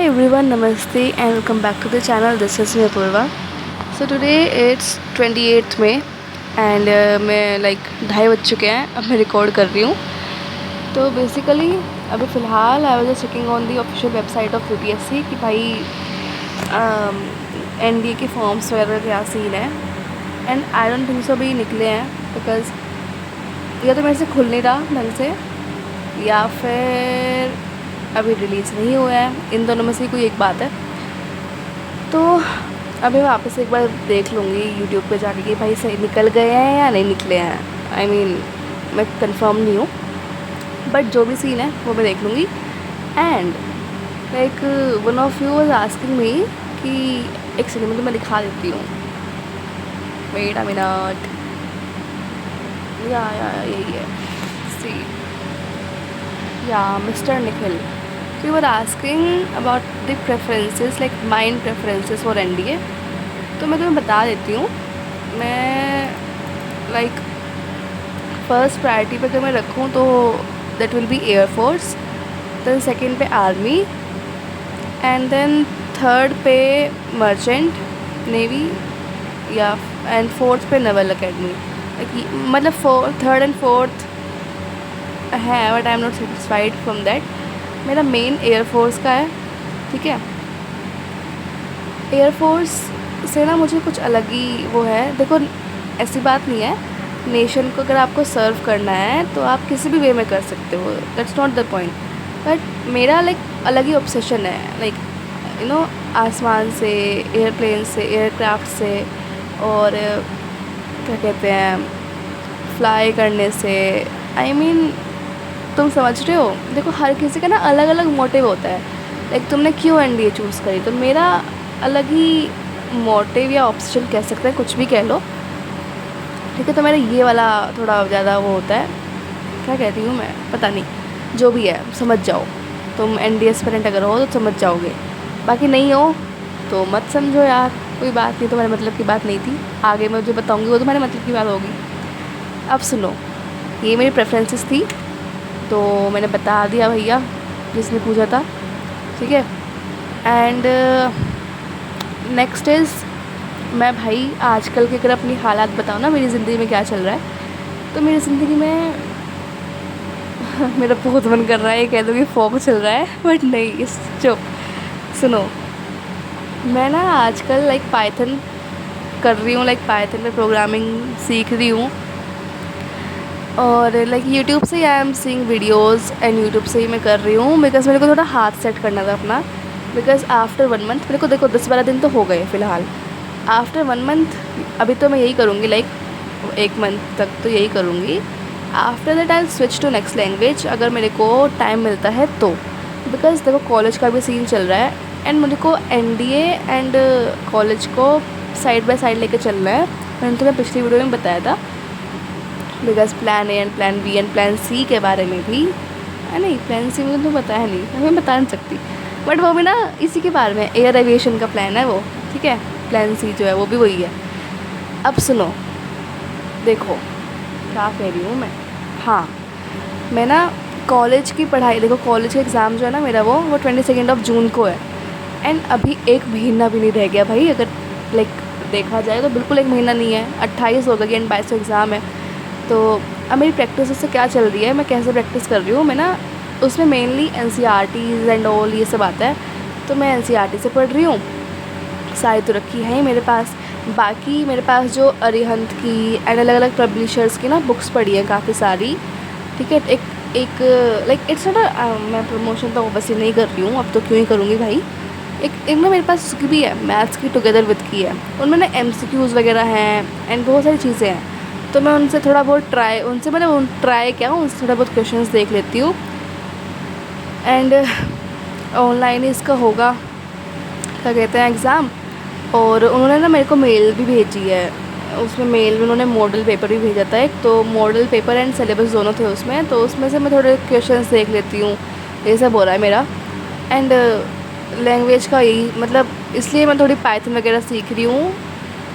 everyone, namaste and welcome back to the channel. This is me Apurva. So today it's 28th May and मैं ढाई बज चुके हैं, अब मैं रिकॉर्ड कर रही हूँ. तो बेसिकली अभी फ़िलहाल I was checking on the official website of UPSC कि भाई एनडीए के फॉर्म्स वगैरह क्या सीन है. And I don't think so अभी निकले हैं, बिकॉज़ या तो मेरे से खुल नहीं रहा ढंग से या फिर अभी रिलीज़ नहीं हुआ है. इन दोनों में से कोई एक बात है. तो अभी वापस एक बार देख लूँगी यूट्यूब पे जाके कि भाई सही निकल गए हैं या नहीं निकले हैं. आई मीन मैं कंफर्म नहीं हूँ, बट जो भी सीन है वो मैं देख लूँगी. And one of you was asking me कि एक सेकंड में तो मैं दिखा देती हूँ. Wait a minute. या यही है. सी या mister Nikhil, we were asking about the preferences, like mine preferences for NDA. तो मैं तुम्हें बता देती हूँ. मैं फर्स्ट प्रायोरिटी पे अगर मैं रखूँ तो that will be air force, then second पे आर्मी, एंड देन थर्ड पे मर्चेंट नेवी या एंड फोर्थ पे नेवल अकेडमी. मतलब थर्ड एंड फोर्थ है, but I am not satisfied from that. मेरा मेन एयरफोर्स का है. ठीक है, एयरफोर्स से ना मुझे कुछ अलग ही वो है. देखो ऐसी बात नहीं है, नेशन को अगर आपको सर्व करना है तो आप किसी भी वे में कर सकते हो, that's not the point. But मेरा अलग ही ऑब्सेशन है, आसमान से, एयरप्लेन से, एयरक्राफ्ट से, और क्या कहते हैं, फ्लाई करने से. आई मीन तुम समझ रहे हो. देखो हर किसी का ना अलग अलग मोटिव होता है. तुमने क्यों एनडीए चूज़ करी, तो मेरा अलग ही मोटिव या ऑप्शन कह सकते हैं, कुछ भी कह लो. ठीक है, तो मेरा ये वाला थोड़ा ज़्यादा वो होता है. क्या कहती हूँ मैं, पता नहीं, जो भी है समझ जाओ. तुम एनडीए एस्पिरेंट अगर हो तो समझ जाओगे, बाकी नहीं हो तो मत समझो यार, कोई बात नहीं. तुम्हारे मतलब की बात नहीं थी, आगे मैं जो बताऊँगी वो तुम्हारे मतलब की बात होगी. अब सुनो, ये मेरी प्रेफरेंसेस थी तो मैंने बता दिया भैया जिसने पूछा था. ठीक है. एंड नेक्स्ट इज़, मैं भाई आजकल के अगर अपनी हालात बताऊँ ना, मेरी ज़िंदगी में क्या चल रहा है, तो मेरी ज़िंदगी में मेरा बहुत मन कर रहा है ये कह दो कि फॉग चल रहा है, बट नहीं. इस चुप सुनो, मैं ना आजकल पाइथन कर रही हूँ, पाइथन में प्रोग्रामिंग सीख रही हूँ. और यूट्यूब से I am seeing videos and YouTube से ही मैं कर रही हूँ, बिकॉज़ मेरे को थोड़ा हाथ सेट करना था अपना. बिकॉज़ आफ्टर 1 मंथ मेरे को, देखो 10-12 दिन तो हो गए फ़िलहाल. आफ्टर 1 मंथ अभी तो मैं यही करूँगी, 1 मंथ तक तो यही करूँगी. After that I switch to next language अगर मेरे को टाइम मिलता है तो. बिकॉज़ देखो कॉलेज का भी सीन चल रहा है एंड मुझे को एनडीए एंड कॉलेज को साइड बाय साइड लेके चलना है. मैंने तुम्हें पिछली वीडियो में बताया था. Because plan A and plan B and plan C के बारे में भी नहीं, प्लान सी मुझे तो बताया नहीं, मैं बता नहीं सकती, बट वो भी ना इसी के बारे में, एयर एविएशन का प्लान है वो. ठीक है, प्लान सी जो है वो भी वही है. अब सुनो, देखो क्या कह रही हूँ मैं. हाँ, मैं ना कॉलेज की पढ़ाई, देखो कॉलेज का एग्ज़ाम जो है ना मेरा, वो 22 जून को है. एंड अभी 1 महीना भी नहीं रह गया भाई. अगर देखा जाए तो बिल्कुल 1 महीना नहीं है. 28 हो गया एंड 22 एग्ज़ाम है. तो अब मेरी प्रैक्टिस उससे क्या चल रही है, मैं कैसे प्रैक्टिस कर रही हूँ. मैं ना उसमें मेनली एनसीईआरटीज़ एंड ऑल ये सब आता है, तो मैं एनसीईआरटी से पढ़ रही हूँ. सारी तो रखी है ही मेरे पास. बाकी मेरे पास जो अरिहंत की एंड अलग अलग पब्लिशर्स की ना बुक्स पढ़ी है काफ़ी सारी. ठीक है. एक इट्स नॉट मैं प्रमोशन तो ऑब्वियसली नहीं कर रही हूँ, अब तो क्यों ही करूँगी भाई. एक ना मेरे पास उसकी भी है, मैथ्स की टुगेदर विद की है. उनमें ना MCQs वगैरह हैं एंड बहुत सारी चीज़ें हैं. तो मैं उनसे थोड़ा बहुत उनसे थोड़ा बहुत क्वेश्चंस देख लेती हूँ. एंड ऑनलाइन ही इसका होगा, क्या कहते हैं, एग्ज़ाम. और उन्होंने ना मेरे को मेल भी भेजी है. उसमें मेल में उन्होंने मॉडल पेपर भी भेजा था एक, तो मॉडल पेपर एंड सिलेबस दोनों थे उसमें. तो उसमें से मैं थोड़े क्वेश्चंस देख लेती हूँ. ये सब हो रहा है मेरा. एंड लैंग्वेज का यही मतलब, इसलिए मैं थोड़ी पाइथन वगैरह सीख रही हूँ.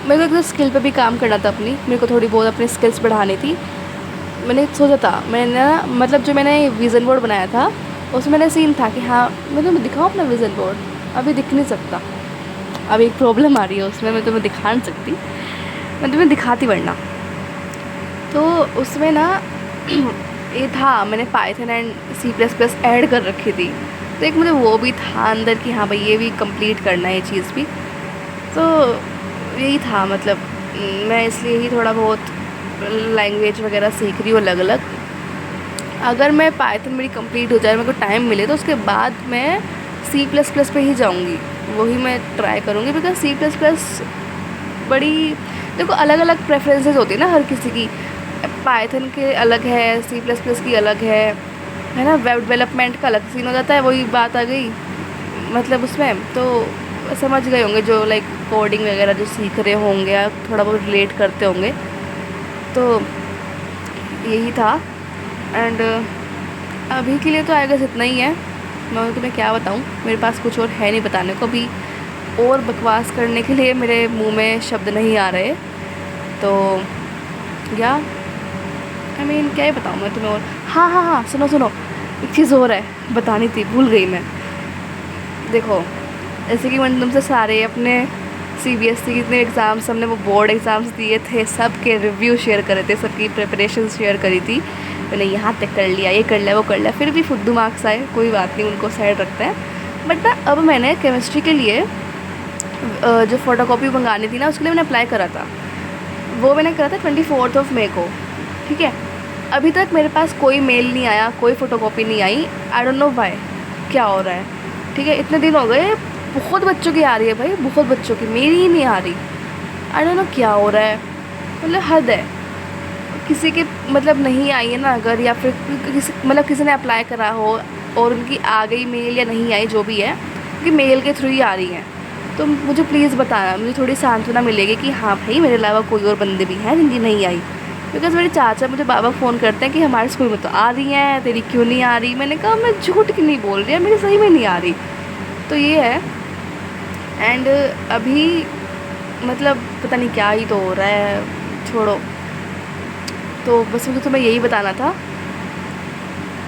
मेरे को एक तो स्किल पे भी काम करना था अपनी, मेरे को थोड़ी बहुत अपनी स्किल्स बढ़ानी थी. मैंने सोचा था, मैंने ना मतलब जो मैंने विज़न बोर्ड बनाया था उसमें मैंने सीन था कि हाँ मैं तुम्हें दिखाऊँ अपना विज़न बोर्ड. अभी दिख नहीं सकता, अभी एक प्रॉब्लम आ रही है उसमें, मैं तुम्हें दिखा नहीं सकती, मैं तुम्हें दिखाती वरना। तो उसमें ना ये था, मैंने पाइथन एंड C++ ऐड कर रखी थी, तो एक मुझे वो भी था अंदर कि हाँ भाई ये भी कंप्लीट करना है, ये चीज़ भी। तो यही था मतलब, मैं इसलिए ही थोड़ा बहुत लैंग्वेज वगैरह सीख रही हूँ अलग अलग। अगर मैं पाइथन मेरी कंप्लीट हो जाए, मेरे को टाइम मिले, तो उसके बाद मैं C++ पे ही जाऊँगी, वही मैं ट्राई करूँगी। बिकॉज C++ बड़ी, देखो अलग अलग प्रेफरेंसेस होती है ना हर किसी की, पाइथन के अलग है, C++ की अलग है ना, वेब डेवलपमेंट का अलग सीन हो जाता है, वही बात आ गई मतलब उसमें। तो समझ गए होंगे जो लाइक कोडिंग वगैरह जो सीख रहे होंगे या थोड़ा बहुत रिलेट करते होंगे, तो यही था। एंड अभी के लिए तो आई गेस इतना ही है, मैं तुम्हें क्या बताऊँ, मेरे पास कुछ और है नहीं बताने को अभी, और बकवास करने के लिए मेरे मुंह में शब्द नहीं आ रहे। तो या आई मीन क्या ही बताऊँ मैं तुम्हें और। हाँ हाँ हाँ, सुनो सुनो, एक चीज़ और है बतानी थी, भूल गई मैं। देखो जैसे कि मैंने तुमसे सारे अपने CBSE के जितने एग्ज़ाम्स, हमने वो बोर्ड एग्ज़ाम्स दिए थे, सब के रिव्यू शेयर करे थे, सबकी प्रिपरेशन शेयर करी थी, मैंने यहाँ तक कर लिया, ये कर लिया, वो कर लिया, फिर भी फुद्दू मार्क्स आए, कोई बात नहीं, उनको साइड रखते हैं। बट ना अब मैंने केमिस्ट्री के लिए जो फ़ोटोकॉपी मंगानी थी ना, उसके लिए मैंने अप्लाई करा था, वो मैंने करा था 24 मई को, ठीक है। अभी तक मेरे पास कोई मेल नहीं आया, कोई फ़ोटोकॉपी नहीं आई, आई डोंट नो व्हाई, क्या हो रहा है, ठीक है। इतने दिन हो गए, बहुत बच्चों की आ रही है भाई, बहुत बच्चों की, मेरी ही नहीं आ रही, आई डोंट नो क्या हो रहा है, मतलब हद है। किसी के मतलब नहीं आई है ना अगर, या फिर किसी मतलब किसी ने अप्लाई करा हो और उनकी आ गई मेल या नहीं आई, जो भी है, क्योंकि मेल के थ्रू ही आ रही हैं, तो मुझे प्लीज़ बताना, मुझे थोड़ी सांत्वना मिलेगी कि हाँ भाई मेरे अलावा कोई और बंदे भी हैं जिनकी नहीं आई। बिकॉज़ मेरे चाचा मुझे बाबा फ़ोन करते हैं कि हमारे स्कूल में तो आ रही हैं, तेरी क्यों नहीं आ रही। मैंने कहा मैं झूठ क्यों नहीं बोल रही है, मेरी सही में नहीं आ रही। तो ये है। एंड अभी मतलब पता नहीं क्या ही तो हो रहा है, छोड़ो। तो बस मुझे तुम्हें यही बताना था।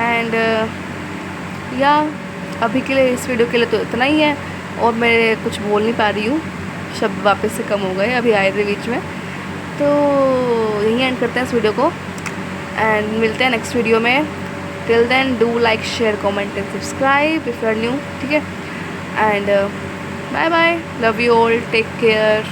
एंड या अभी के लिए, इस वीडियो के लिए तो इतना ही है, और मैं कुछ बोल नहीं पा रही हूँ, शब्द वापस से कम हो गए, अभी आए थे बीच में। तो यहीं एंड करते हैं इस वीडियो को, एंड मिलते हैं नेक्स्ट वीडियो में। Till then do like, share, comment and subscribe if you are new, ठीक है। And bye bye, love you all, take care.